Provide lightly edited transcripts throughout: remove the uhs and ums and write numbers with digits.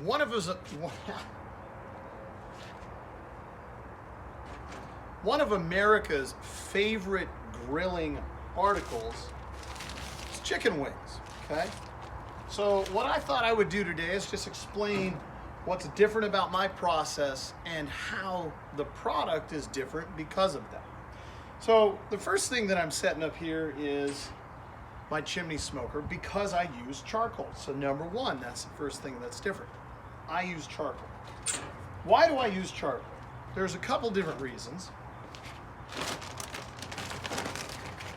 one of us, one of America's favorite grilling articles is chicken wings, okay? So what I thought I would do today is just explain what's different about my process and how the product is different because of that. So the first thing that I'm setting up here is my chimney smoker because I use charcoal. So number one, that's the first thing that's different. I use charcoal. Why do I use charcoal? There's a couple different reasons.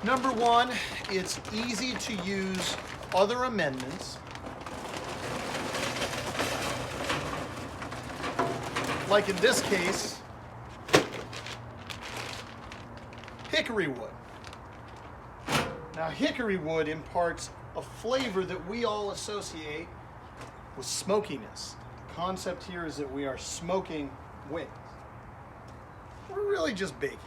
Number one, it's easy to use other amendments. Like in this case, hickory wood. Now, hickory wood imparts a flavor that we all associate with smokiness. The concept here is that we are smoking wings. We're really just baking.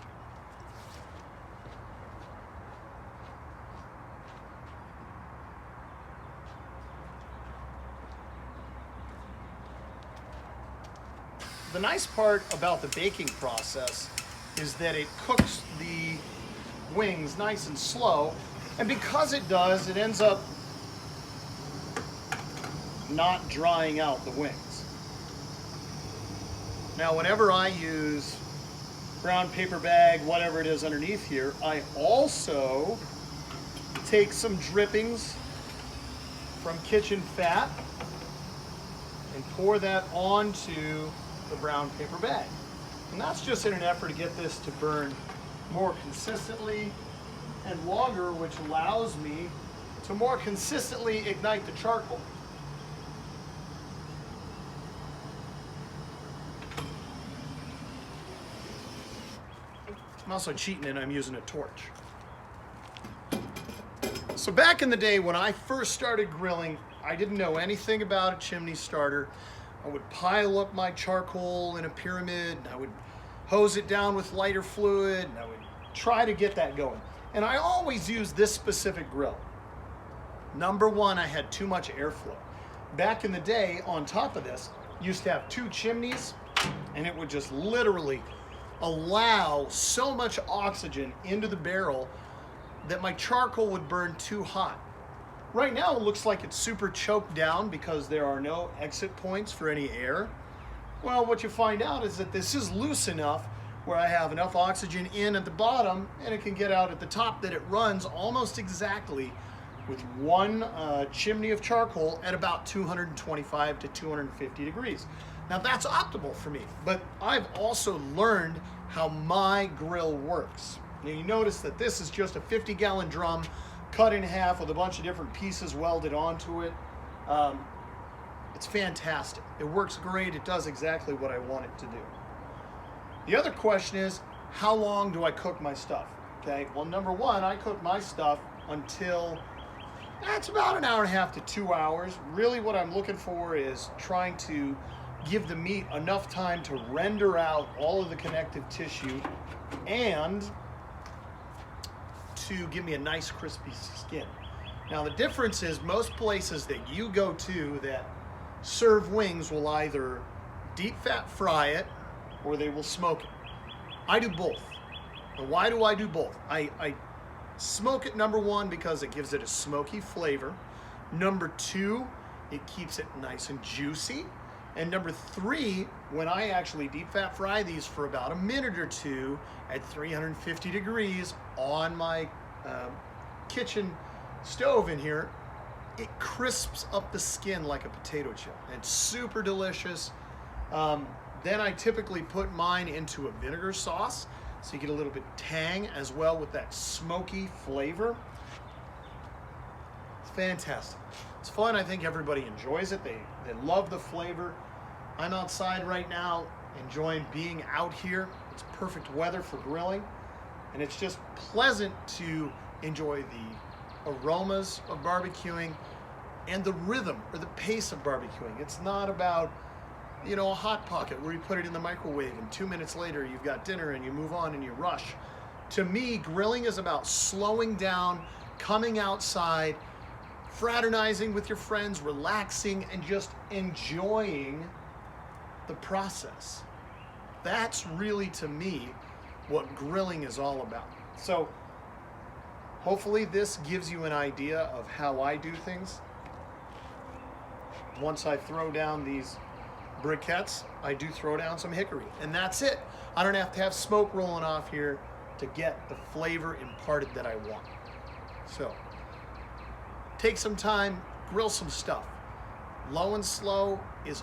The nice part about the baking process is that it cooks the wings nice and slow, and because it does, it ends up not drying out the wings. Now, whenever I use brown paper bag, whatever it is underneath here, I also take some drippings from kitchen fat and pour that onto the brown paper bag. And that's just in an effort to get this to burn more consistently and longer, which allows me to more consistently ignite the charcoal. I'm also cheating and I'm using a torch. So back in the day when I first started grilling, I didn't know anything about a chimney starter. I would pile up my charcoal in a pyramid, and I would hose it down with lighter fluid, and I would try to get that going. And I always used this specific grill. Number one, I had too much airflow. Back in the day, on top of this, used to have two chimneys, and it would just literally allow so much oxygen into the barrel that my charcoal would burn too hot. Right now it looks like it's super choked down because there are no exit points for any air. Well, what you find out is that this is loose enough where I have enough oxygen in at the bottom and it can get out at the top, that it runs almost exactly with one chimney of charcoal at about 225 to 250 degrees. Now that's optimal for me, but I've also learned how my grill works. Now you notice that this is just a 50-gallon drum cut in half with a bunch of different pieces welded onto it. It's fantastic. It works great. It does exactly what I want it to do. The other question is, how long do I cook my stuff? Okay, well, number one, I cook my stuff until it's about an hour and a half to 2 hours. Really what I'm looking for is trying to give the meat enough time to render out all of the connective tissue and to give me a nice crispy skin. Now the difference is most places that you go to that serve wings will either deep fat fry it or they will smoke it. I do both. And why do I do both? I smoke it, number one, because it gives it a smoky flavor. Number two, it keeps it nice and juicy. And number three, when I actually deep fat fry these for about a minute or two at 350 degrees on my kitchen stove in here, it crisps up the skin like a potato chip. It's super delicious. Then I typically put mine into a vinegar sauce, so you get a little bit tang as well with that smoky flavor. It's fantastic. It's fun. I think everybody enjoys it. They love the flavor. I'm outside right now enjoying being out here. It's perfect weather for grilling, and it's just pleasant to enjoy the aromas of barbecuing and the rhythm or the pace of barbecuing. It's not about, you know, a hot pocket where you put it in the microwave and 2 minutes later you've got dinner and you move on and you rush. To me, grilling is about slowing down, coming outside, fraternizing with your friends, relaxing, and just enjoying the process. That's really, to me, what grilling is all about. So hopefully this gives you an idea of how I do things. Once I throw down these briquettes, I do throw down some hickory, and that's it. I don't have to have smoke rolling off here to get the flavor imparted that I want. So take some time, grill some stuff. Low and slow is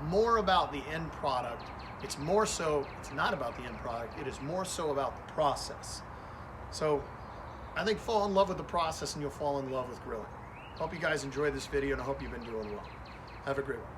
more about the end product. It's not about the end product, it is more so about the process. So I think fall in love with the process and you'll fall in love with grilling. Hope you guys enjoyed this video and I hope you've been doing well. Have a great one.